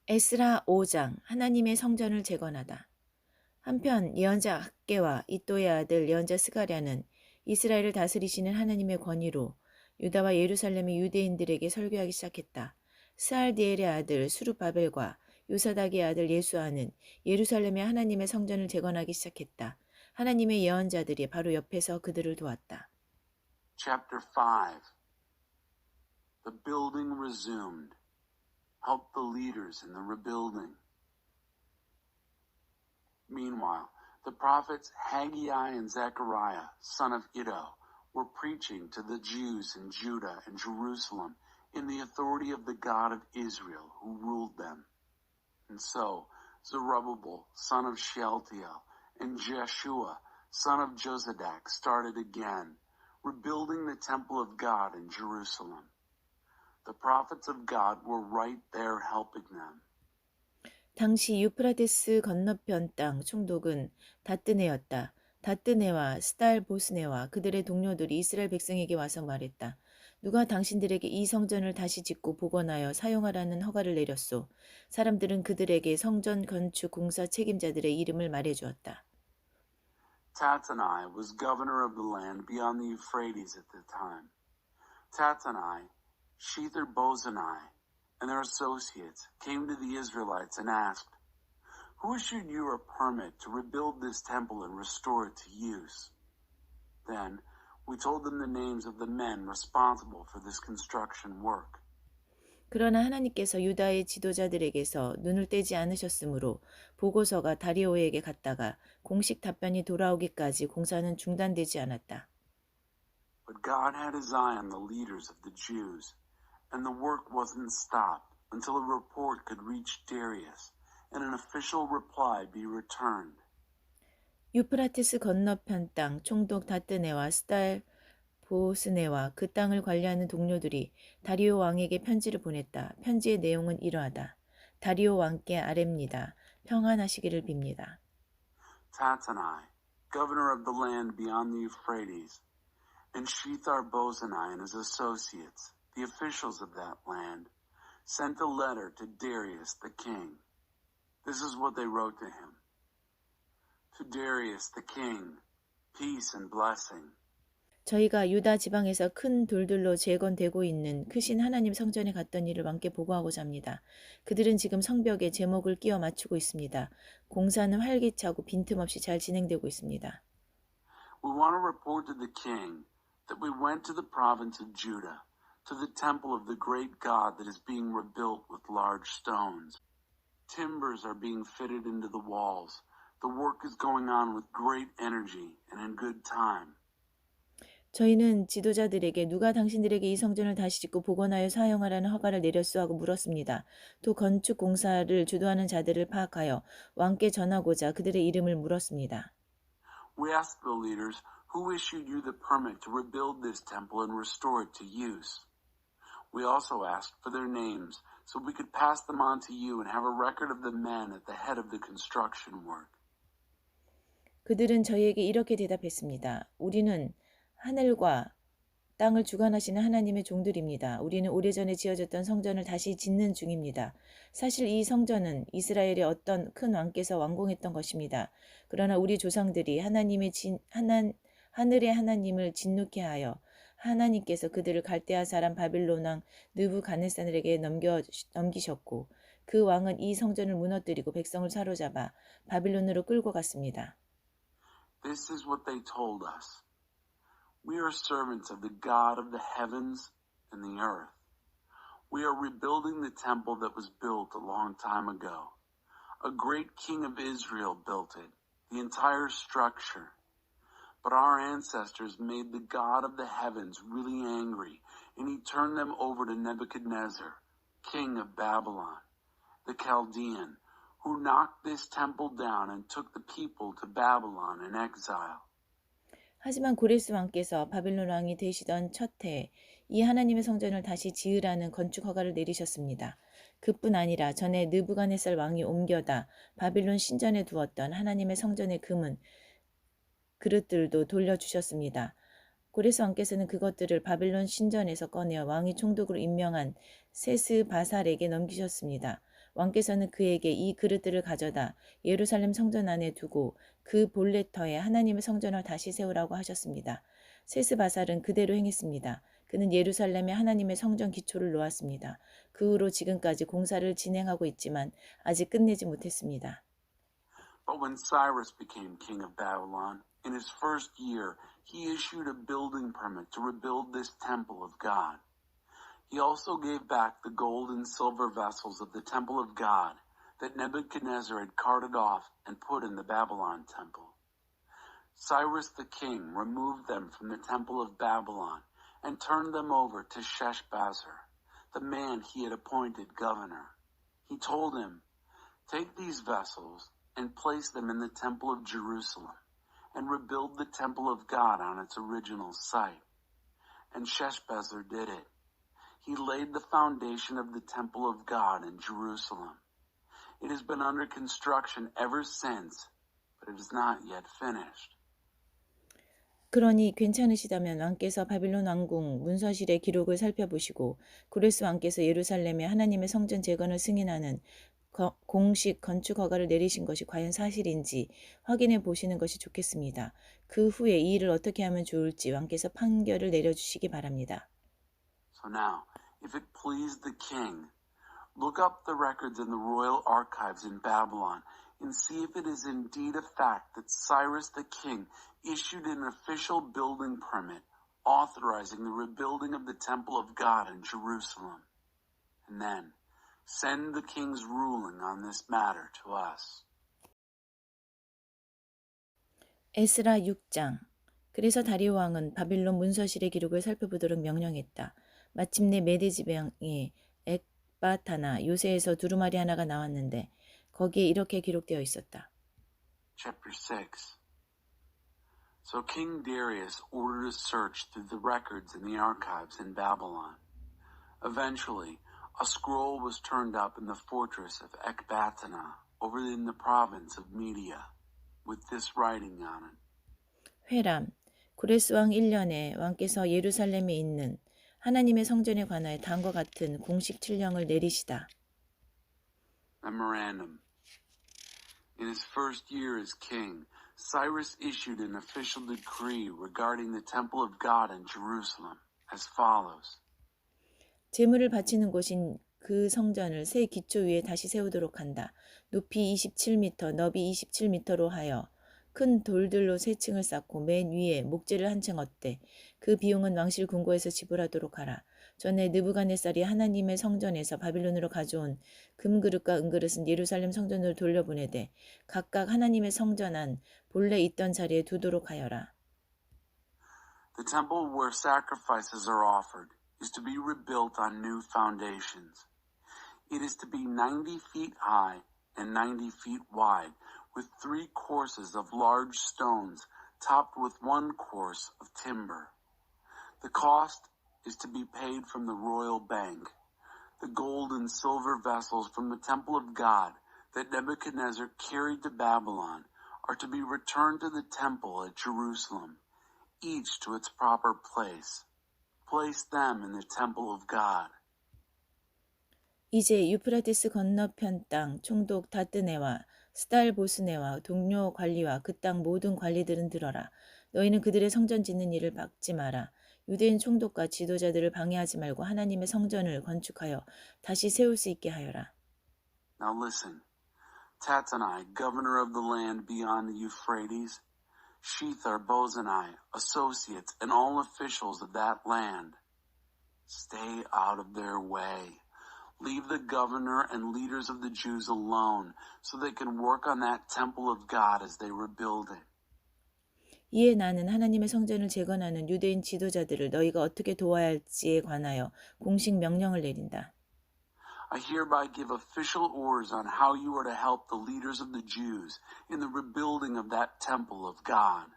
에스라 5장 하나님의 성전을 재건하다. 한편 예언자 학개와 이또의 아들 예언자 스가랴는 이스라엘을 다스리시는 하나님의 권위로 유다와 예루살렘의 유대인들에게 설교하기 시작했다. 스알디엘의 아들 수룹바벨과 요사닥의 아들 예수아는 예루살렘의 하나님의 성전을 재건하기 시작했다. 하나님의 예언자들이 바로 옆에서 그들을 도왔다. Chapter 5 The building resumed. Help the leaders in the rebuilding. Meanwhile, the prophets Haggai and Zechariah, son of Iddo, were preaching to the Jews in Judah and Jerusalem in the authority of the God of Israel who ruled them. And so Zerubbabel, son of Shealtiel, and Jeshua, son of Jozadak, started again, rebuilding the temple of God in Jerusalem. The prophets of God were right there helping them. 당시 유프라테스 건너편 땅 총독은 다뜨네였다. 다뜨네와 스달보스네와 그들의 동료들이 이스라엘 백성에게 와서 말했다. 누가 당신들에게 이 성전을 다시 짓고 복원하여 사용하라는 허가를 내렸소. 사람들은 그들에게 성전 건축 공사 책임자들의 이름을 말해주었다. Tattenai was governor of the land beyond the Euphrates at the time. Tattenai, Shether-Bozenai, and their associates came to the Israelites and asked, Who issued you a permit to rebuild this temple and restore it to use? Then we told them the names of the men responsible for this construction work. 그러나 하나님께서 유다의 지도자들에게서 눈을 떼지 않으셨으므로 보고서가 다리오에게 갔다가 공식 답변이 돌아오기까지 공사는 중단되지 않았다. But God had his eye on the leaders of the Jews, and the work wasn't stopped until a report could reach Darius and an official reply be returned. 유프라테스 건너편 땅 총독 다뜨네와 스달 보스네와 그 땅을 관리하는 동료들이 다리오 왕에게 편지를 보냈다. 편지의 내용은 이러하다. 다리오 왕께 아뢰입니다. 평안하시기를 빕니다. Tattenai, governor of the land beyond the Euphrates, and Shethar-Bozenai and his associates, the officials of that land, sent a letter to Darius the king. This is what they wrote to him. To Darius the king, peace and blessing. 저희가 유다 지방에서 큰 돌들로 재건되고 있는 크신 하나님 성전에 갔던 일을 왕께 보고하고자 합니다. 그들은 지금 성벽에 제목을 끼워 맞추고 있습니다. 공사는 활기차고 빈틈없이 잘 진행되고 있습니다. We want to report to the king that we went to the province of Judah, to the temple of the great God that is being rebuilt with large stones. Timbers are being fitted into the walls. The work is going on with great energy and in good time. 저희는 지도자들에게 누가 당신들에게 이 성전을 다시 짓고 복원하여 사용하라는 허가를 내렸소 하고 물었습니다. 또 건축 공사를 주도하는 자들을 파악하여 왕께 전하고자 그들의 이름을 물었습니다. We asked the leaders who issued you the permit to rebuild this temple and restore it to use. We also asked for their names so we could pass them on to you and have a record of the men at the head of the construction work. 그들은 저희에게 이렇게 대답했습니다. 우리는 하늘과 땅을 주관하시는 하나님의 종들입니다. 우리는 오래전에 지어졌던 성전을 다시 짓는 중입니다. 사실 이 성전은 이스라엘의 어떤 큰 왕께서 완공했던 것입니다. 그러나 우리 조상들이 하늘의 하나님을 진노케 하여 하나님께서 그들을 갈대아 사람 바빌론 왕 느부갓네살에게 넘기셨고 그 왕은 이 성전을 무너뜨리고 백성을 사로잡아 바빌론으로 끌고 갔습니다. This is what they told us. We are servants of the God of the heavens and the earth. We are rebuilding the temple that was built a long time ago. A great king of Israel built it, the entire structure. But our ancestors made the God of the heavens really angry, and he turned them over to Nebuchadnezzar, king of Babylon, the Chaldean, who knocked this temple down and took the people to Babylon in exile. 하지만 고레스 왕께서 바빌론 왕이 되시던 첫 해에 이 하나님의 성전을 다시 지으라는 건축 허가를 내리셨습니다. 그뿐 아니라 전에 느부갓네살 왕이 옮겨다 바빌론 신전에 두었던 하나님의 성전의 금은 그릇들도 돌려주셨습니다. 고레스 왕께서는 그것들을 바빌론 신전에서 꺼내어 왕이 총독으로 임명한 세스바살에게 넘기셨습니다. 왕께서는 그에게 이 그릇들을 가져다 예루살렘 성전 안에 두고 그 볼레터에 하나님의 성전을 다시 세우라고 하셨습니다. 세스바살은 그대로 행했습니다. 그는 예루살렘에 하나님의 성전 기초를 놓았습니다. 그 후로 지금까지 공사를 진행하고 있지만 아직 끝내지 못했습니다. But when Cyrus became king of Babylon, in his first year, he issued a building permit to rebuild this temple of God. He also gave back the gold and silver vessels of the temple of God that Nebuchadnezzar had carted off and put in the Babylon temple. Cyrus the king removed them from the temple of Babylon and turned them over to Sheshbazzar, the man he had appointed governor. He told him, "Take these vessels and place them in the temple of Jerusalem, and rebuild the temple of God on its original site." And Sheshbazzar did it. He laid the foundation of the temple of God in Jerusalem. It has been under construction ever since, but it is not yet finished. 그러니 괜찮으시다면 왕께서 바빌론 왕궁 문서실의 기록을 살펴보시고 고레스 왕께서 예루살렘에 하나님의 성전 재건을 승인하는 공식 건축 허가를 내리신 것이 과연 사실인지 확인해 보시는 것이 좋겠습니다. 그 후에 이 일을 어떻게 하면 좋을지 왕께서 판결을 내려주시기 바랍니다. So now, if it pleased the king, look up the records in the royal archives in Babylon and see if it is indeed a fact that Cyrus the king issued an official building permit authorizing the rebuilding of the temple of God in Jerusalem. And then, send the king's ruling on this matter to us. 에스라 6장. 그래서 다리오 왕은 바빌론 문서실의 기록을 살펴보도록 명령했다. 마침내 메데 지방의 엑바타나 요새에서 두루마리 하나가 나왔는데 거기에 이렇게 기록되어 있었다. Chapter 6. So King Darius ordered a search through the records in the archives in Babylon. Eventually, a scroll was turned up in the fortress of Ecbatana, over in the province of Media, with this writing on it. 회람. 고레스 왕 1년에 왕께서 예루살렘에 있는 하나님의 성전에 관하여 다음과 같은 공식 칠령을 내리시다. Memorandum. In his first year as king, Cyrus issued an official decree regarding the temple of God in Jerusalem as follows. 제물을 바치는 곳인 그 성전을 새 기초 위에 다시 세우도록 한다. 높이 27m, 너비 27m로 하여 큰 돌들로 세 층을 쌓고 맨 위에 목재를 한 층 얻되 그 비용은 왕실 궁고에서 지불하도록 하라. 전에 느부갓네살이 하나님의 성전에서 바빌론으로 가져온 금그릇과 은그릇은 예루살렘 성전으로 돌려보내되 각각 하나님의 성전 안 본래 있던 자리에 두도록 하여라. The temple where sacrifices are offered is to be rebuilt on new foundations. It is to be 90 feet high and 90 feet wide, with 3 courses of large stones topped with 1 course of timber. The cost is to be paid from the royal bank. The gold and silver vessels from the temple of God that Nebuchadnezzar carried to Babylon are to be returned to the temple at Jerusalem, each to its proper place. Place them in the temple of God. 이제 유프라테스 건너편 땅 총독 다뜨네와 스달보스네와 동료 관리와 그 땅 모든 관리들은 들어라. 너희는 그들의 성전 짓는 일을 막지 마라. 유대인 총독과 지도자들을 방해하지 말고 하나님의 성전을 건축하여 다시 세울 수 있게 하여라. Now listen. Tattenai, governor of the land beyond the Euphrates, Shethar-bozenai, associates, and all officials of that land. Stay out of their way. Leave the governor and leaders of the Jews alone so they can work on that temple of God as they rebuild it. 이에 나는 하나님의 성전을 재건하는 유대인 지도자들을 너희가 어떻게 도와야 할지에 관하여 공식 명령을 내린다. I hereby give official orders on how you are to help the leaders of the Jews in the rebuilding of that temple of God.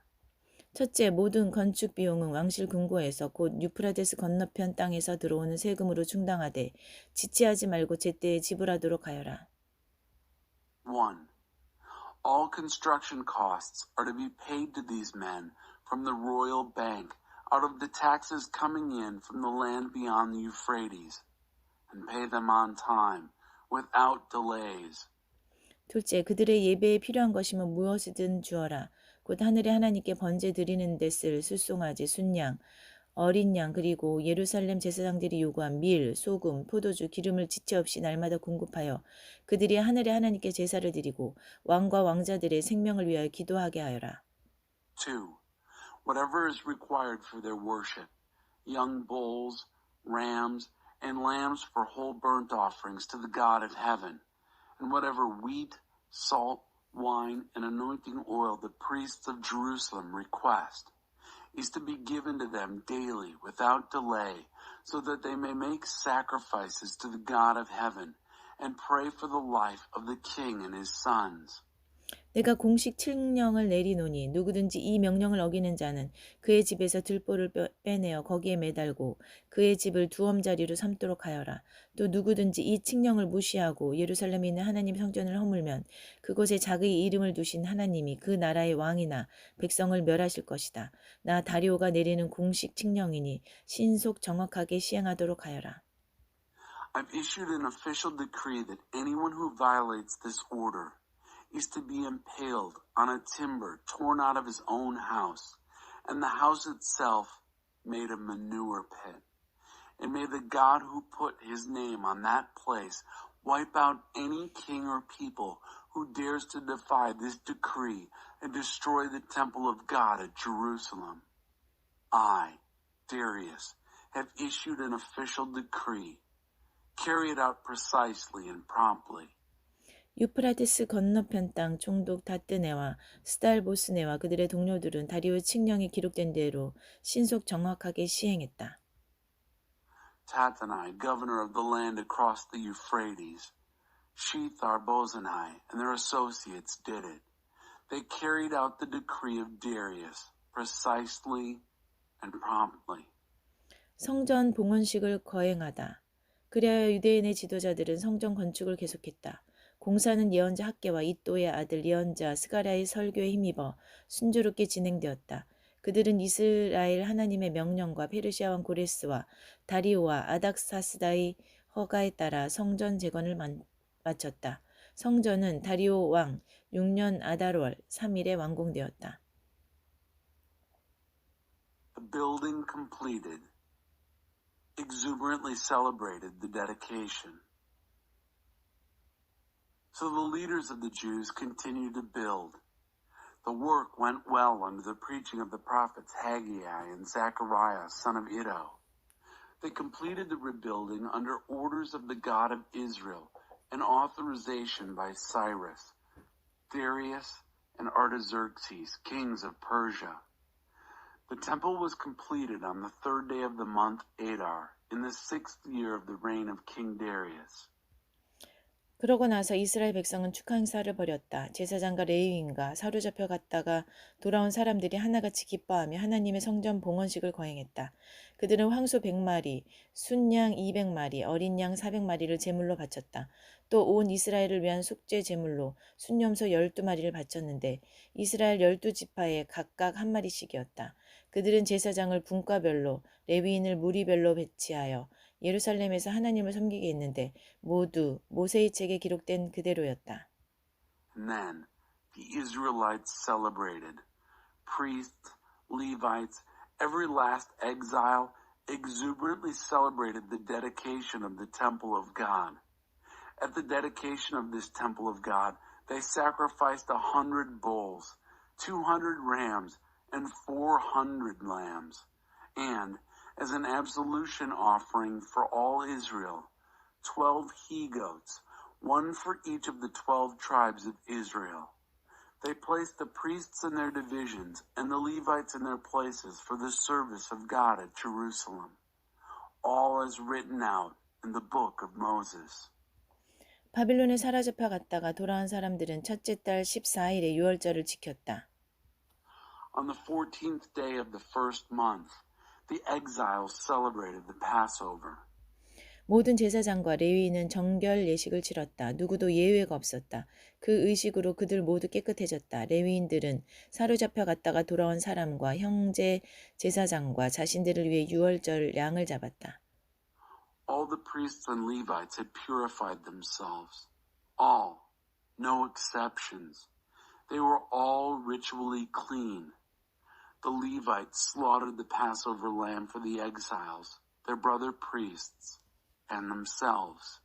첫째, 모든 건축 비용은 왕실 금고에서 곧 유프라데스 건너편 땅에서 들어오는 세금으로 충당하되 지체하지 말고 제때에 지불하도록 하여라. 1. All construction costs are to be paid to these men from the royal bank out of the taxes coming in from the land beyond the Euphrates, and pay them on time, without delays. 둘째, 그들의 예배에 필요한 것이면 무엇이든 주어라. 곧 하늘의 하나님께 번제 드리는 데 쓸 숫송아지, 순양, 어린 양, 그리고 예루살렘 제사장들이 요구한 밀, 소금, 포도주, 기름을 지체 없이 날마다 공급하여 그들이 하늘의 하나님께 제사를 드리고 왕과 왕자들의 생명을 위하여 기도하게 하여라. 2. Whatever is required for their worship, young bulls, rams, and lambs for whole burnt offerings to the God of heaven, and whatever wheat, salt, wine, and anointing oil the priests of Jerusalem request, is to be given to them daily without delay, so that they may make sacrifices to the God of heaven and pray for the life of the king and his sons. 내가 공식 칙령을 내리노니 누구든지 이 명령을 어기는 자는 그의 집에서 들보를 빼내어 거기에 매달고 그의 집을 두엄자리로 삼도록 하여라. 또 누구든지 이 칙령을 무시하고 예루살렘에 있는 하나님 성전을 허물면 그곳에 자기의 이름을 두신 하나님이 그 나라의 왕이나 백성을 멸하실 것이다. 나 다리오가 내리는 공식 칙령이니 신속 정확하게 시행하도록 하여라. I've issued an official decree that anyone who violates this order is to be impaled on a timber torn out of his own house, and the house itself made a manure pit. And may the God who put his name on that place wipe out any king or people who dares to defy this decree and destroy the temple of God at Jerusalem. I, Darius, have issued an official decree. Carry it out precisely and promptly. 유프라테스 건너편 땅 총독 다뜨네와 스달보스네와 그들의 동료들은 다리오 칙령이 기록된 대로 신속 정확하게 시행했다. Tattenai, governor of the land across the Euphrates, Shethar-bozenai, and their associates did it. They carried out the decree of Darius precisely and promptly. 성전 봉헌식을 거행하다. 그리하여 유대인의 지도자들은 성전 건축을 계속했다. 공사는 예언자 학계와 이또의 아들 예언자 스가랴의 설교에 힘입어 순조롭게 진행되었다. 그들은 이스라엘 하나님의 명령과 페르시아 왕 고레스와 다리오와 아닥사스다의 허가에 따라 성전 재건을 마쳤다. 성전은 다리오 왕 6년 아달월 3일에 완공되었다. The building completed, exuberantly celebrated the dedication. So the leaders of the Jews continued to build. The work went well under the preaching of the prophets Haggai and Zechariah, son of Iddo. They completed the rebuilding under orders of the God of Israel and authorization by Cyrus, Darius, and Artaxerxes, kings of Persia. The temple was completed on the 3rd day of the month Adar, in the 6th year of the reign of King Darius. 그러고 나서 이스라엘 백성은 축하 행사를 벌였다. 제사장과 레위인과 사로잡혀 갔다가 돌아온 사람들이 하나같이 기뻐하며 하나님의 성전 봉헌식을 거행했다. 그들은 황소 100마리, 순양 200마리, 어린 양 400마리를 제물로 바쳤다. 또 온 이스라엘을 위한 속죄 제물로 순염소 12마리를 바쳤는데 이스라엘 12지파에 각각 한 마리씩이었다. 그들은 제사장을 분과별로, 레위인을 무리별로 배치하여 예루살렘에서 하나님을 섬기게 했는데 모두 모세의 책에 기록된 그대로였다. And then the Israelites celebrated. Priests, Levites, every last exile exuberantly celebrated the dedication of the temple of God. At the dedication of this temple of God, they sacrificed 100 bulls, 200 rams, and 400 lambs. And as an absolution offering for all Israel, 12 he-goats, one for each of the 12 tribes of Israel. They placed the priests in their divisions and the Levites in their places for the service of God at Jerusalem. All as written out in the book of Moses. 바빌론에 사로잡혀 갔다가 돌아온 사람들은 첫째 달 14일에 유월절을 지켰다. On the 14th day of the first month, the exiles celebrated the Passover. 모든 제사장과 레위인은 정결 예식을 치렀다. 누구도 예외가 없었다. 그 의식으로 그들 모두 깨끗해졌다. 레위인들은 사로잡혀 갔다가 돌아온 사람과 형제 제사장과 자신들을 위해 유월절 양을 잡았다. All the priests and Levites had purified themselves. All, no exceptions. They were all ritually clean. The Levites slaughtered the Passover lamb for the exiles, their brother priests, and themselves.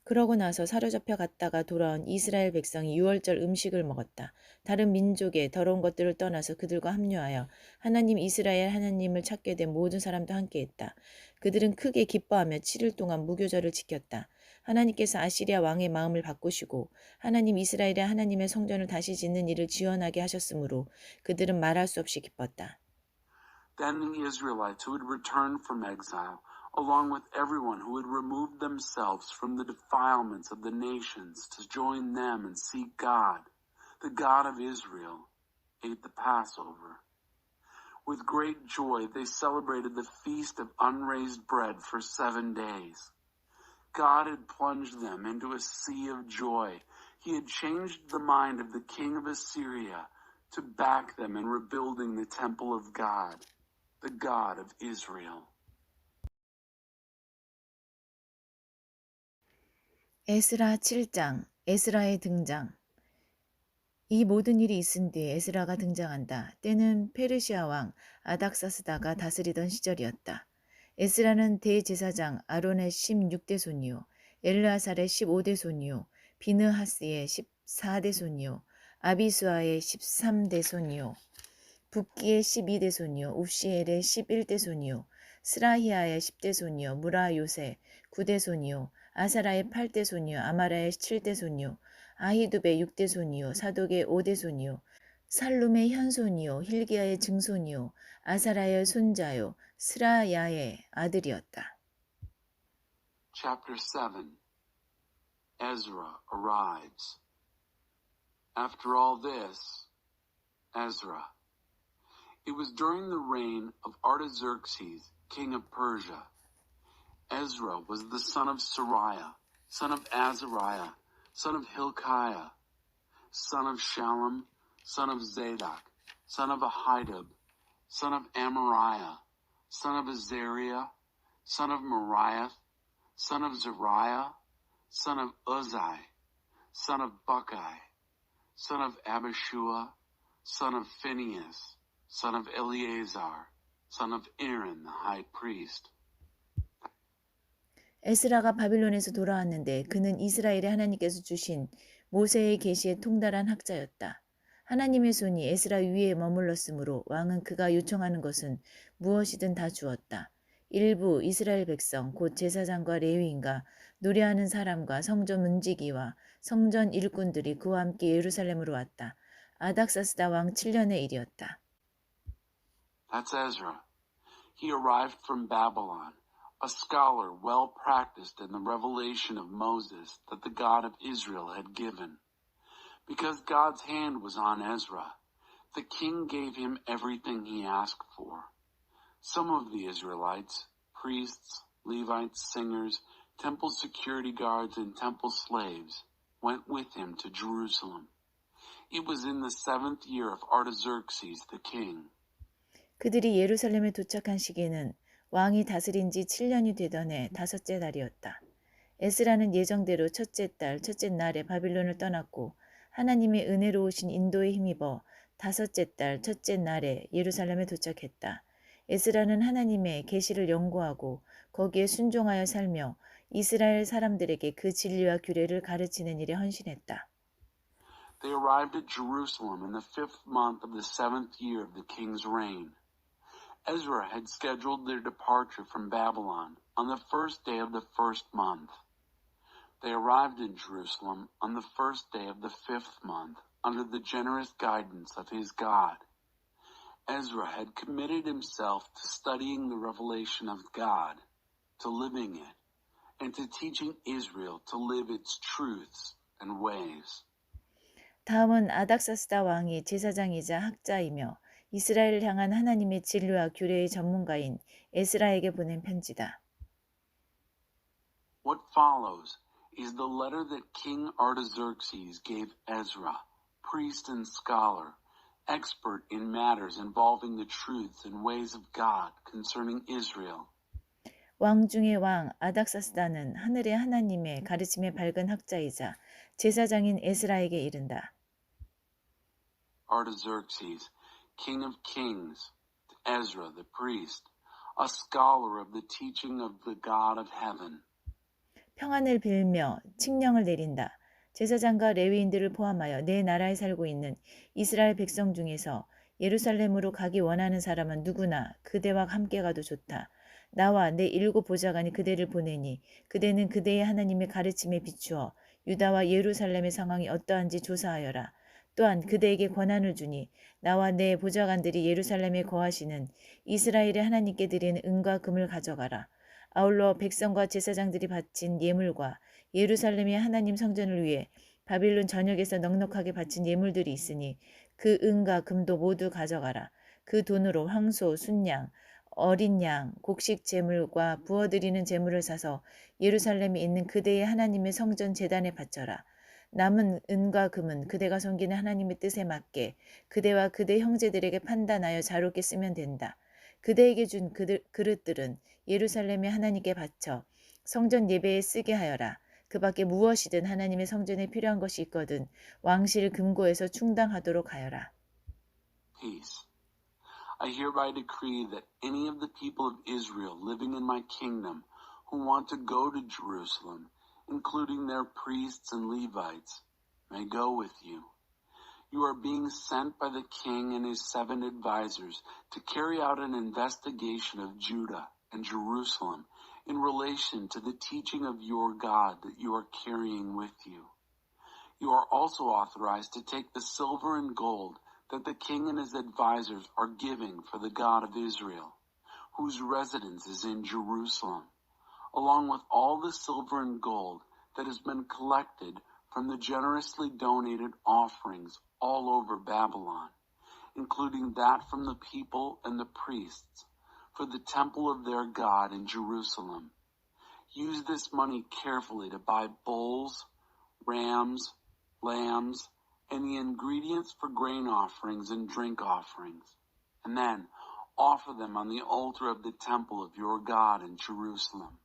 그러고 나서 사로잡혀 갔다가 돌아온 이스라엘 백성이 유월절 음식을 먹었다. 다른 민족의 더러운 것들을 떠나서 그들과 합류하여 하나님 이스라엘 하나님을 찾게 된 모든 사람도 함께했다. 그들은 크게 기뻐하며 7일 동안 무교절을 지켰다. 하나님께서 아시리아 왕의 마음을 바꾸시고 하나님 이스라엘의 하나님의 성전을 다시 짓는 일을 지원하게 하셨으므로 그들은 말할 수 없이 기뻤다. Then the Israelites who had returned from exile, along with everyone who had removed themselves from the defilements of the nations to join them and seek God, the God of Israel, ate the Passover. With great joy, they celebrated the Feast of Unraised Bread for 7 days. God had plunged them into a sea of joy. He had changed the mind of the king of Assyria to back them in rebuilding the temple of God, the God of Israel. 에스라 7장, 에스라의 등장. 이 모든 일이 있은 뒤에 에스라가 등장한다. 때는 페르시아 왕 아닥사스다가 다스리던 시절이었다. 에스라는 대제사장 아론의 16대 손이요, 엘르아살의 15대 손이요, 비느하스의 14대 손이요, 아비수아의 13대 손이요, 붓기의 12대 손이요, 웁시엘의 11대 손이요, 스라히아의 10대 손이요, 무라요세 9대 손이요, 아사라의 8대 손이요, 아마라의 7대 손이요, 아히두베의 6대 손이요, 사독의 5대 손이요, 살룸의 현손이요, 힐기야의 증손이요, 아사라의 손자요, 스라야의 아들이었다. Chapter 7 Ezra arrives. After all this, Ezra. It was during the reign of Artaxerxes, king of Persia. Ezra was the son of Sariah, son of Azariah, son of Hilkiah, son of Shallum, son of Zadok, son of Ahitub, son of Amariah, son of Azariah, son of Moriah, son of Zariah, son of Uzai, son of Buckai, son of Abishua, son of Phinehas, son of Eleazar, son of Aaron the high priest. 에스라가 바빌론에서 돌아왔는데 그는 이스라엘의 하나님께서 주신 모세의 계시에 통달한 학자였다. 하나님의 손이 에스라 위에 머물렀으므로 왕은 그가 요청하는 것은 무엇이든 다 주었다. 일부 이스라엘 백성 곧 제사장과 레위인과 노래하는 사람과 성전 문지기와 성전 일꾼들이 그와 함께 예루살렘으로 왔다. 아닥사스다 왕 7년의 일이었다. That's Ezra. He arrived from Babylon, a scholar well practiced in the revelation of Moses that the God of Israel had given. Because God's hand was on Ezra, the king gave him everything he asked for. Some of the Israelites, priests, Levites, singers, temple security guards, and temple slaves, went with him to Jerusalem. It was in the 7th year of Artaxerxes the king. 그들이 예루살렘에 도착한 시기는 왕이 다스린 지 7년이 되던 해 5째 달이었다. 에스라는 예정대로 첫째 달, 첫째 날에 바빌론을 떠났고 하나님의 은혜로우신 인도에 힘입어 5째 달, 첫째 날에 예루살렘에 도착했다. 에스라는 하나님의 계시를 연구하고 거기에 순종하여 살며 이스라엘 사람들에게 그 진리와 규례를 가르치는 일에 헌신했다. They arrived at Jerusalem in the 5th month of the 7th year of the king's reign. Ezra had scheduled their departure from Babylon on the 1st day of the 1st month. They arrived in Jerusalem on the 1st day of the 5th month under the generous guidance of his God. Ezra had committed himself to studying the revelation of God, to living it, and to teaching Israel to live its truths and ways. 다음은 아닥사스다 왕이 제사장이자 학자이며 이스라엘을 향한 하나님의 진리와 규례의 전문가인 에스라에게 보낸 편지다. What follows is the letter that King Artaxerxes gave Ezra, priest and scholar, expert in matters involving the truths and ways of God concerning Israel. 왕 중의 왕 아닥사스다는 하늘의 하나님의 가르침에 밝은 학자이자 제사장인 에스라에게 이른다. Artaxerxes, king of kings, to Ezra the priest, a scholar of the teaching of the God of heaven. 평안을 빌며 칙령을 내린다. 제사장과 레위인들을 포함하여 내 나라에 살고 있는 이스라엘 백성 중에서 예루살렘으로 가기 원하는 사람은 누구나 그대와 함께 가도 좋다. 나와 내 7 보좌관이 그대를 보내니 그대는 그대의 하나님의 가르침에 비추어 유다와 예루살렘의 상황이 어떠한지 조사하여라. 또한 그대에게 권한을 주니 나와 내 보좌관들이 예루살렘에 거하시는 이스라엘의 하나님께 드리는 은과 금을 가져가라. 아울러 백성과 제사장들이 바친 예물과 예루살렘의 하나님 성전을 위해 바빌론 전역에서 넉넉하게 바친 예물들이 있으니 그 은과 금도 모두 가져가라. 그 돈으로 황소, 순양, 어린 양, 곡식 제물과 부어드리는 제물을 사서 예루살렘에 있는 그대의 하나님의 성전 제단에 바쳐라. 남은 은과 금은 그대가 섬기는 하나님의 뜻에 맞게 그대와 그대 형제들에게 판단하여 자롭게 쓰면 된다. 그대에게 준 그릇들은 예루살렘의 하나님께 바쳐 성전 예배에 쓰게 하여라. 그 밖에 무엇이든 하나님의 성전에 필요한 것이 있거든 왕실 금고에서 충당하도록 하여라. Peace. I hereby decree that any of the people of Israel living in my kingdom who want to go to Jerusalem, including their priests and Levites, may go with you. You are being sent by the king and his 7 advisors to carry out an investigation of Judah and Jerusalem in relation to the teaching of your God that you are carrying with you. You are also authorized to take the silver and gold that the king and his advisors are giving for the God of Israel, whose residence is in Jerusalem, along with all the silver and gold that has been collected from the generously donated offerings all over Babylon, including that from the people and the priests for the temple of their God in Jerusalem. Use this money carefully to buy bulls, rams, lambs, and the ingredients for grain offerings and drink offerings, and then offer them on the altar of the temple of your God in Jerusalem.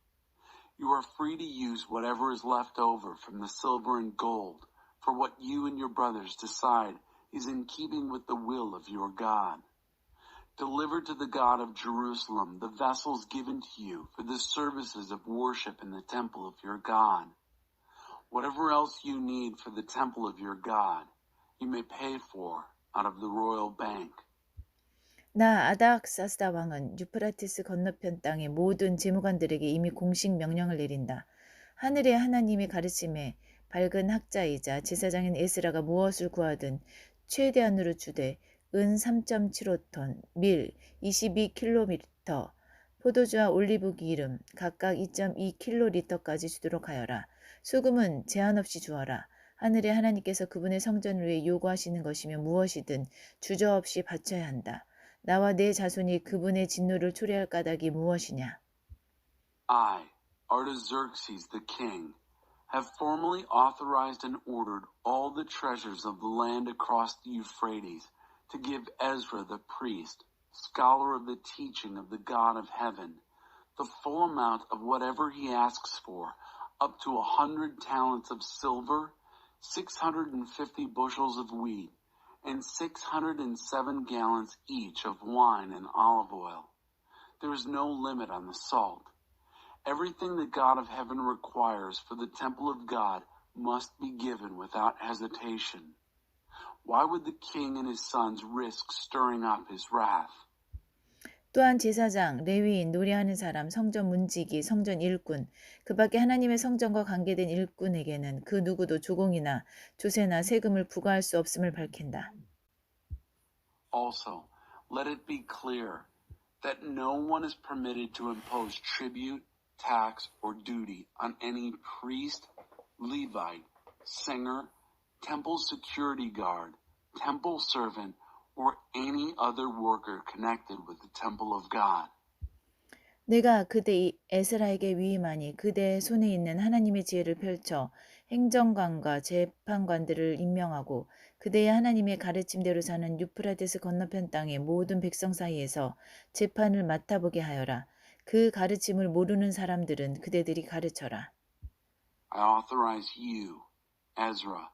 You are free to use whatever is left over from the silver and gold for what you and your brothers decide is in keeping with the will of your God. Deliver to the God of Jerusalem the vessels given to you for the services of worship in the temple of your God. Whatever else you need for the temple of your God, you may pay for out of the royal bank. 나 아닥사스다 왕은 유프라티스 건너편 땅의 모든 재무관들에게 이미 공식 명령을 내린다. 하늘의 하나님의 가르침에 밝은 학자이자 제사장인 에스라가 무엇을 구하든 최대한으로 주되 은 3.75톤, 밀 22km, 포도주와 올리브 기름 각각 2.2kl까지 주도록 하여라. 수금은 제한 없이 주어라. 하늘의 하나님께서 그분의 성전을 위해 요구하시는 것이면 무엇이든 주저없이 바쳐야 한다. 나와 내 자손이 그분의 진노를 초래할 까닭이 무엇이냐? I, Artaxerxes the king, have formally authorized and ordered all the treasures of the land across the Euphrates to give Ezra the priest, scholar of the teaching of the God of heaven, the full amount of whatever he asks for, up to 100 talents of silver, 650 bushels of wheat, and 607 gallons each of wine and olive oil. There is no limit on the salt. Everything the God of heaven requires for the temple of God must be given without hesitation. Why would the king and his sons risk stirring up his wrath? 또한 제사장, 레위인, 노래하는 사람, 성전 문지기, 성전 일꾼, 그 밖에 하나님의 성전과 관계된 일꾼에게는 그 누구도 조공이나 조세나 세금을 부과할 수 없음을 밝힌다. Also, let it be clear that no one is permitted to impose tribute, tax, or duty on any priest, Levite, singer, temple security guard, temple servant, or any other worker connected with the temple of God. 내가 그대 에스라에게 위임하니 그대의 손에 있는 하나님의 지혜를 펼쳐 행정관과 재판관들을 임명하고 그대의 하나님의 가르침대로 사는 유프라테스 건너편 땅의 모든 백성 사이에서 재판을 맡아보게 하여라. 그 가르침을 모르는 사람들은 그대들이 가르쳐라. I authorize you, Ezra,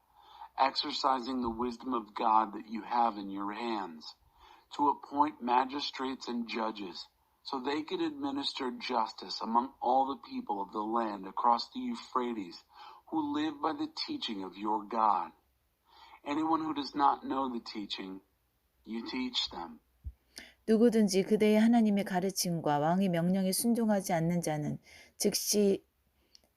exercising the wisdom of God that you have in your hands, to appoint magistrates and judges, so they can administer justice among all the people of the land across the Euphrates, who live by the teaching of your God. Anyone who does not know the teaching, you teach them. 누구든지 그대의 하나님의 가르침과 왕의 명령에 순종하지 않는 자는 즉시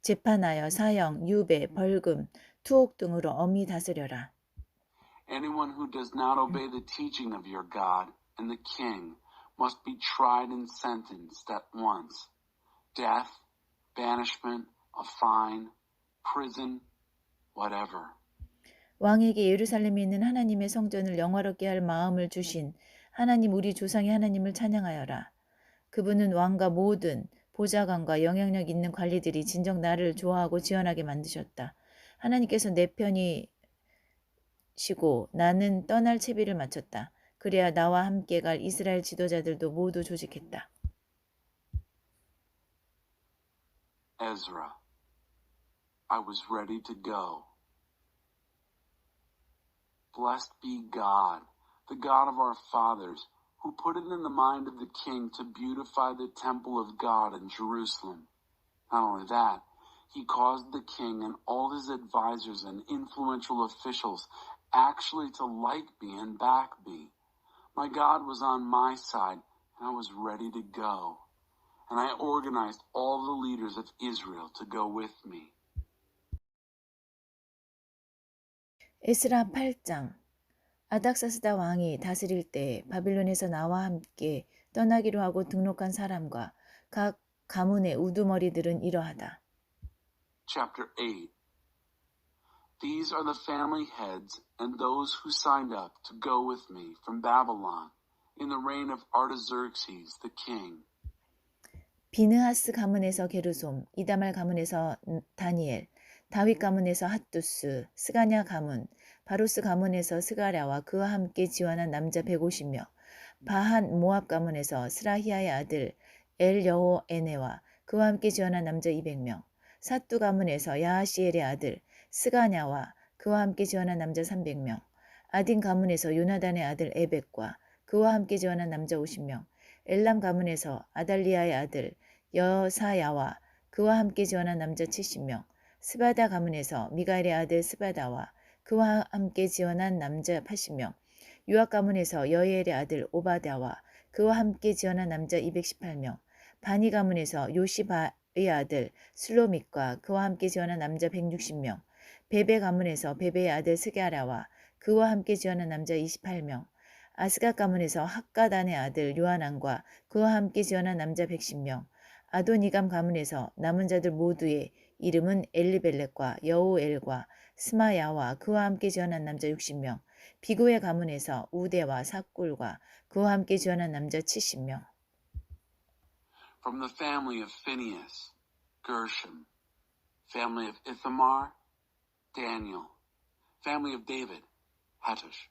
재판하여 사형, 유배, 벌금, 투옥 등으로 엄히 다스려라. Anyone who does not obey the teaching of your God and the king must be tried and sentenced at once. Death, banishment, a fine, prison, whatever. 왕에게 예루살렘에 있는 하나님의 성전을 영화롭게 할 마음을 주신 하나님 우리 조상의 하나님을 찬양하여라. 그분은 왕과 모든 보좌관과 영향력 있는 관리들이 진정 나를 좋아하고 지원하게 만드셨다. 하나님께서 내 편이시고 나는 떠날 채비를 마쳤다. 그래야 나와 함께 갈 이스라엘 지도자들도 모두 조직했다. Ezra, I was ready to go. Blessed be God, the God of our fathers, who put it in the mind of the king to beautify the temple of God in Jerusalem. Not only that, he caused the king and all his advisors and influential officials actually to like me and back me. My God was on my side, and I was ready to go. And I organized all the leaders of Israel to go with me. 에스라 8장. 아닥사스다 왕이 다스릴 때 바빌론에서 나와 함께 떠나기로 하고 등록한 사람과 각 가문의 우두머리들은 이러하다. Chapter 8. These are the family heads and those who signed up to go with me from Babylon in the reign of Artaxerxes the king. 비느하스 가문에서 게르솜, 이다말 가문에서 다니엘, 다윗 가문에서 핫두스, 스가냐 가문, 바로스 가문에서 스가랴와 그와 함께 지원한 남자 150명, 바한 모압 가문에서 스라히아의 아들 엘여호에네와 그와 함께 지원한 남자 200명, 사뚜 가문에서 야하시엘의 아들 스가냐와 그와 함께 지원한 남자 300명, 아딘 가문에서 요나단의 아들 에벡과 그와 함께 지원한 남자 50명, 엘람 가문에서 아달리아의 아들 여사야와 그와 함께 지원한 남자 70명, 스바다 가문에서 미가엘의 아들 스바다와 그와 함께 지원한 남자 80명, 유압 가문에서 여이엘의 아들 오바다와 그와 함께 지원한 남자 218명, 바니 가문에서 요시바의 아들 슬로밋과 그와 함께 지원한 남자 160명, 베베 가문에서 베베의 아들 스가랴와 그와 함께 지원한 남자 28명, 아스갓 가문에서 학가단의 아들 요하난과 그와 함께 지원한 남자 110명, 아도니감 가문에서 남은 자들 모두의 이름은 엘리벨렉과 여우엘과 스마야와 그와 함께 지원한 남자 60명, 비고의 가문에서 우대와 삭굴과 그와 함께 지원한 남자 70명. From the family of Phinehas, Gershom. Family of Ithamar, Daniel. Family of David, Hattush.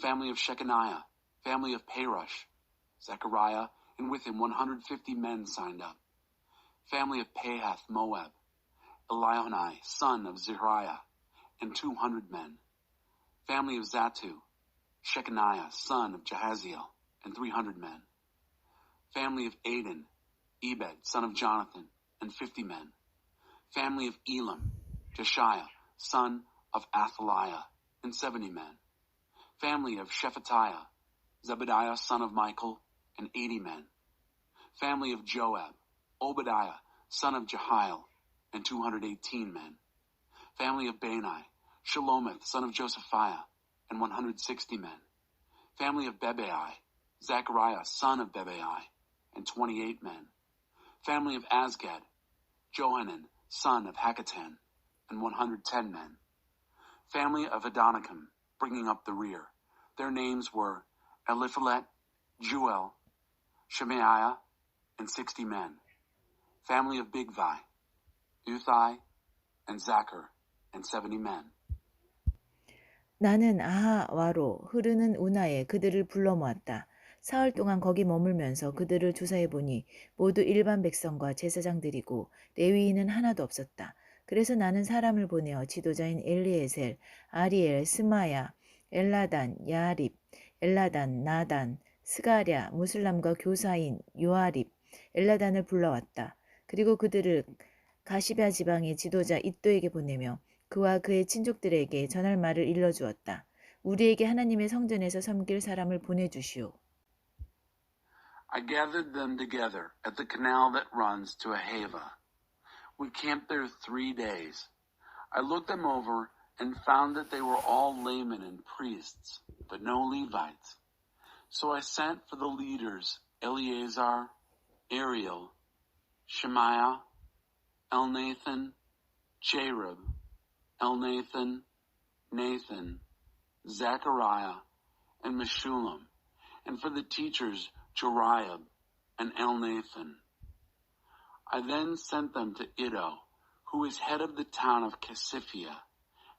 Family of Shechaniah, family of Perush, Zechariah, and with him 150 men signed up. Family of Pahath, Moab, Elionai, son of Zeriah, and 200 men. Family of Zatu, Shechaniah, son of Jahaziel, and 300 men. Family of Aden, Ebed, son of Jonathan, and 50 men. Family of Elam, Jeshiah, son of Athaliah, and 70 men. Family of Shephatiah, Zebediah, son of Michael, and 80 men. Family of Joab, Obadiah, son of Jehiel, and 218 men. Family of Bani, Shalomith, son of Josephiah, and 160 men. Family of Bebai, Zechariah, son of Bebai, and 28 men. Family of Azgad, Johanan, son of Hakatan, and 110 men. Family of Adonikam, bringing up the rear. Their names were Eliphalet, Juel, Shemaiah, and 60 men. Family of Bigvai, Uthai, and Zachar, and 70 men. 나는 아하와로 흐르는 운하에 그들을 불러 모았다. 사흘 동안 거기 머물면서 그들을 조사해 보니 모두 일반 백성과 제사장들이고 레위인은 하나도 없었다. 그래서 나는 사람을 보내어 지도자인 엘리에셀, 아리엘, 스마야, 엘라단, 야립, 엘라단, 나단, 스가랴, 무슬람과 교사인 요아립, 엘라단을 불러왔다. 그리고 그들을 가시베아 지방의 지도자 이또에게 보내며 그와 그의 친족들에게 전할 말을 일러주었다. 우리에게 하나님의 성전에서 섬길 사람을 보내주시오. I gathered them together at the canal that runs to Ahava. We camped there 3 days. I looked them over and found that they were all laymen and priests, but no Levites. So I sent for the leaders Eleazar, Ariel, Shemaiah, Elnathan, Jareb, Elnathan, Nathan, Zechariah, and Meshullam, and for the teachers Jeriab and Elnathan. I then sent them to Iddo, who is head of the town of Casiphia,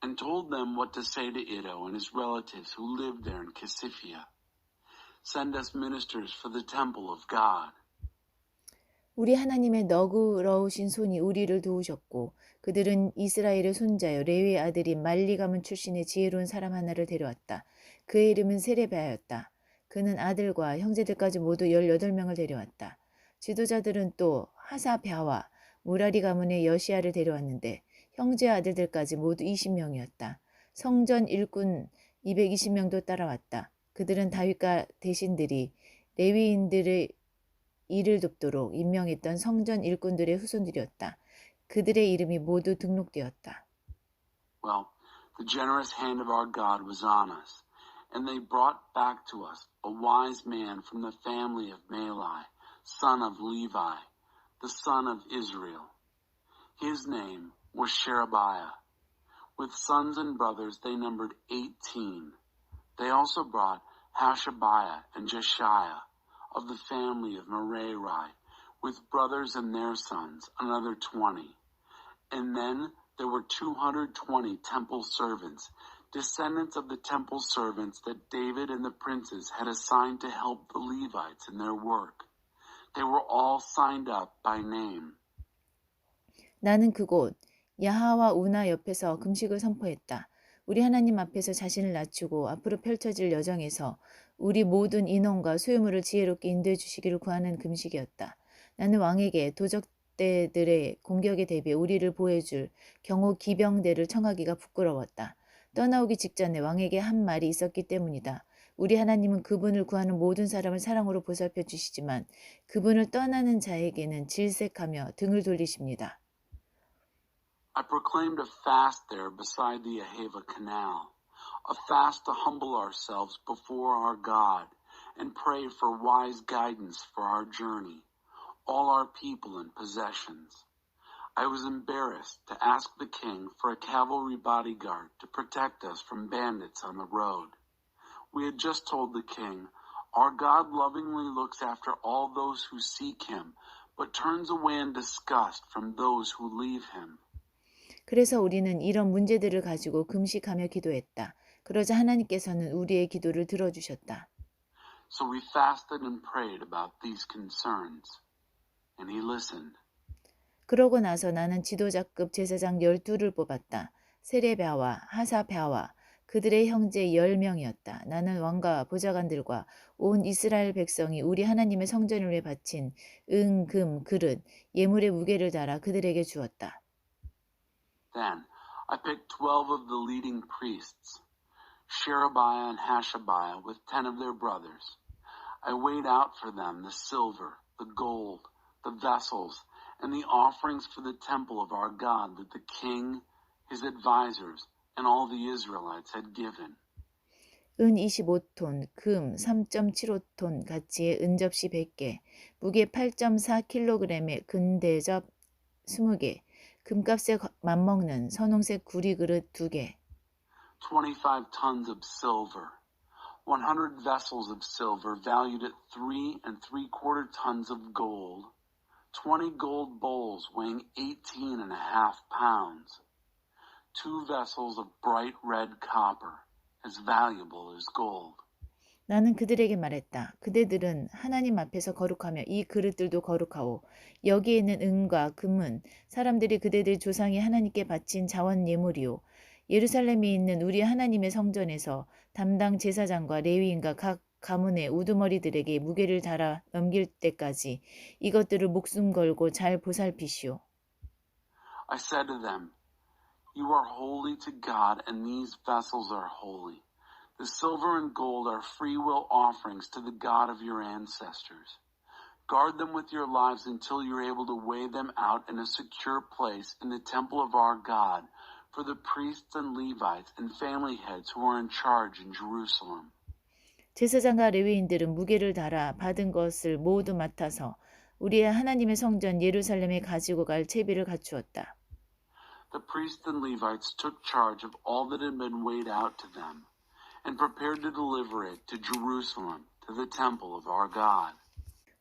and told them what to say to Iddo and his relatives who lived there in Casiphia. Send us ministers for the temple of God. 우리 하나님의 너그러우신 손이 우리를 도우셨고 그들은 이스라엘의 손자여 레위의 아들인 말리 가문 출신의 지혜로운 사람 하나를 데려왔다. 그의 이름은 세레베아였다. 그는 아들과 형제들까지 모두 18명을 데려왔다. 지도자들은 또 하사벼와 무라리 가문의 여시아를 데려왔는데 형제 아들들까지 모두 20명이었다. 성전 일꾼 220명도 따라왔다. 그들은 다윗과 대신들이 레위인들의 일을 돕도록 임명했던 성전 일꾼들의 후손들이었다. 그들의 이름이 모두 등록되었다. Well, the generous hand of our God was on us, and they brought back to us a wise man from the family of Malai, son of Levi, the son of Israel. His name was Sherebiah. With sons and brothers they numbered 18. They also brought Hashabiah and Jeshiah of the family of Merari, with brothers and their sons, another 20. And then there were 220 temple servants, descendants of the temple servants that David and the princes had assigned to help the Levites in their work. They were all signed up by name. 나는 그곳 야하와 우나 옆에서 금식을 선포했다. 우리 하나님 앞에서 자신을 낮추고 앞으로 펼쳐질 여정에서 우리 모든 인원과 소유물을 지혜롭게 인도해 주시기를 구하는 금식이었다. 나는 왕에게 도적대들의 공격에 대비해 우리를 보호해줄 경호 기병대를 청하기가 부끄러웠다. 떠나오기 직전에 왕에게 한 말이 있었기 때문이다. 우리 하나님은 그분을 구하는 모든 사람을 사랑으로 보살펴 주시지만 그분을 떠나는 자에게는 질색하며 등을 돌리십니다. I proclaimed a fast there beside the Ahava Canal, a fast to humble ourselves before our God and pray for wise guidance for our journey, all our people and possessions. I was embarrassed to ask the king for a cavalry bodyguard to protect us from bandits on the road. We had just told the king, our God lovingly looks after all those who seek him, but turns away in disgust from those who leave him. 그래서 우리는 이런 문제들을 가지고 금식하며 기도했다. 그러자 하나님께서는 우리의 기도를 들어주셨다. So we fasted and prayed about these concerns, and he listened. 그러고 나서 나는 지도자급 제사장 12를 뽑았다. 세레베아와 하사베아와 그들의 형제 10명이었다. 나는 왕과 보좌관들과 온 이스라엘 백성이 우리 하나님의 성전을 위해 바친 은, 금, 그릇, 예물의 무게를 달아 그들에게 주었다. Then I picked 12 of the leading priests, Sherebiah and Hashabiah with 10 of their brothers. I weighed out for them the silver, the gold, the vessels, and the offerings for the temple of our God that the king, his advisors, and all the Israelites had given. 은 25톤, 금 3.75톤 가치의 은접시 100개, 무게 8.4kg의 금대접 20개, 금값에 맞먹는 선홍색 구리 그릇 2개, 25 tons of silver, 100 vessels of silver valued at 3.75 tons of gold, 20 gold bowls weighing 18.5 pounds, 2 vessels of bright red copper, as valuable as gold. 나는 그들에게 말했다. 그대들은 하나님 앞에서 거룩하며 이 그릇들도 거룩하오. 여기에 있는 은과 금은 사람들이 그대들 조상이 하나님께 바친 자원 예물이오. 예루살렘에 있는 우리 하나님의 성전에서 담당 제사장과 레위인과 각 가문의 우두머리들에게 무게를 달아 넘길 때까지 이것들을 목숨 걸고 잘 보살피시오. I said to them, You are holy to God, and these vessels are holy. The silver and gold are free will offerings to the God of your ancestors. Guard them with your lives until you're able to weigh them out in a secure place in the temple of our God for the priests and Levites and family heads who are in charge in Jerusalem. 제사장과 레위인들은 무게를 달아 받은 것을 모두 맡아서 우리의 하나님의 성전 예루살렘에 가지고 갈 채비를 갖추었다. The priests and Levites took charge of all that had been weighed out to them and prepared to deliver it to Jerusalem, to the temple of our God.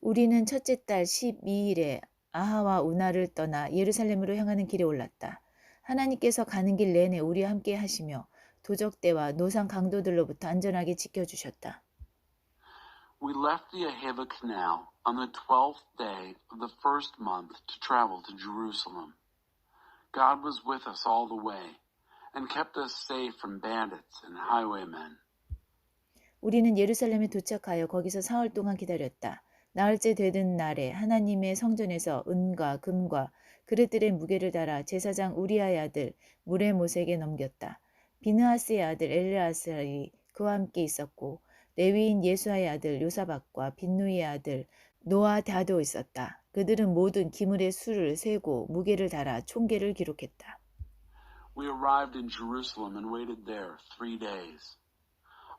우리는 첫째 달 12일에 아하와 우나를 떠나 예루살렘으로 향하는 길에 올랐다. 하나님께서 가는 길 내내 우리와 함께 하시며 도적대와 노상 강도들로부터 안전하게 지켜주셨다. We left the Ahava Canal on the 12th day of the first month to travel to Jerusalem. God was with us all the way and kept us safe from bandits and highwaymen. 우리는 예루살렘에 도착하여 거기서 사흘 동안 기다렸다. 나흘째 되던 날에 하나님의 성전에서 은과 금과 그릇들의 무게를 달아 제사장 우리아의 아들 무레모세에게 넘겼다. 비느하스의 아들 엘르아살이 그와 함께 있었고 레위인 예수아의 아들 요사박과 빈누이의 아들 노아다도 있었다. 그들은 모든 기물의 수를 세고 무게를 달아 총계를 기록했다. We arrived in Jerusalem and waited there 3 days.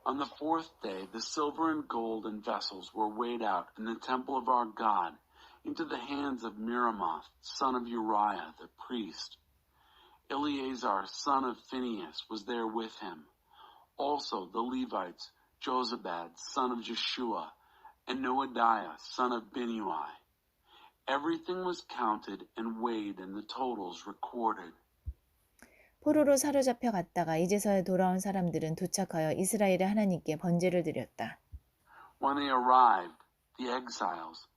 On the 4th day, the silver and gold and vessels were weighed out in the temple of our God into the hands of Miramoth, son of Uriah, the priest. Eleazar, son of Phinehas, was there with him. Also the Levites, Jozabad, son of Jeshua, and Noadiah, son of Binnui. Everything was counted and weighed and the totals recorded. 포로로 사로잡혀 갔다가 이제서야 돌아온 사람들은 도착하여 이스라엘의 하나님께 번제를 드렸다. When they arrived, the exiles,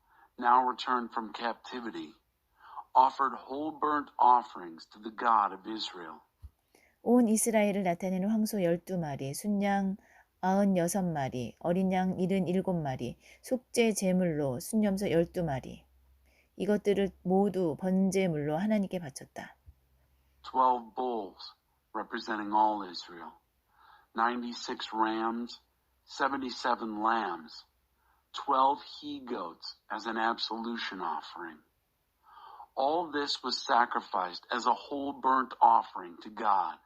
now returned from captivity, offered whole burnt offerings to the God of Israel. 온 이스라엘을 나타내는 황소 12마리, 순양 96마리, 어린 양 77마리, 속죄 제물로 순염소 12마리. 이것들을 모두 번제물로 하나님께 바쳤다. 12 bulls, representing all Israel, 96 rams, 77 lambs, 12 he-goats as an absolution offering. All this was sacrificed as a whole burnt offering to God.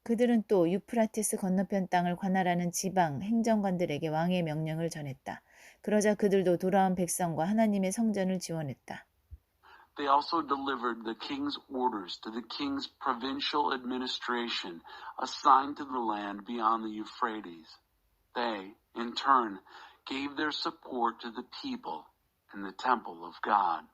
그들은 또 유프라테스 건너편 땅을 관할하는 지방 행정관들에게 왕의 명령을 전했다. 그러자 그들도 돌아온 백성과 하나님의 성전을 지원했다. They also delivered the king's orders to the king's provincial administration assigned to the land beyond the Euphrates. They, in turn, gave their support to the people and the temple of God.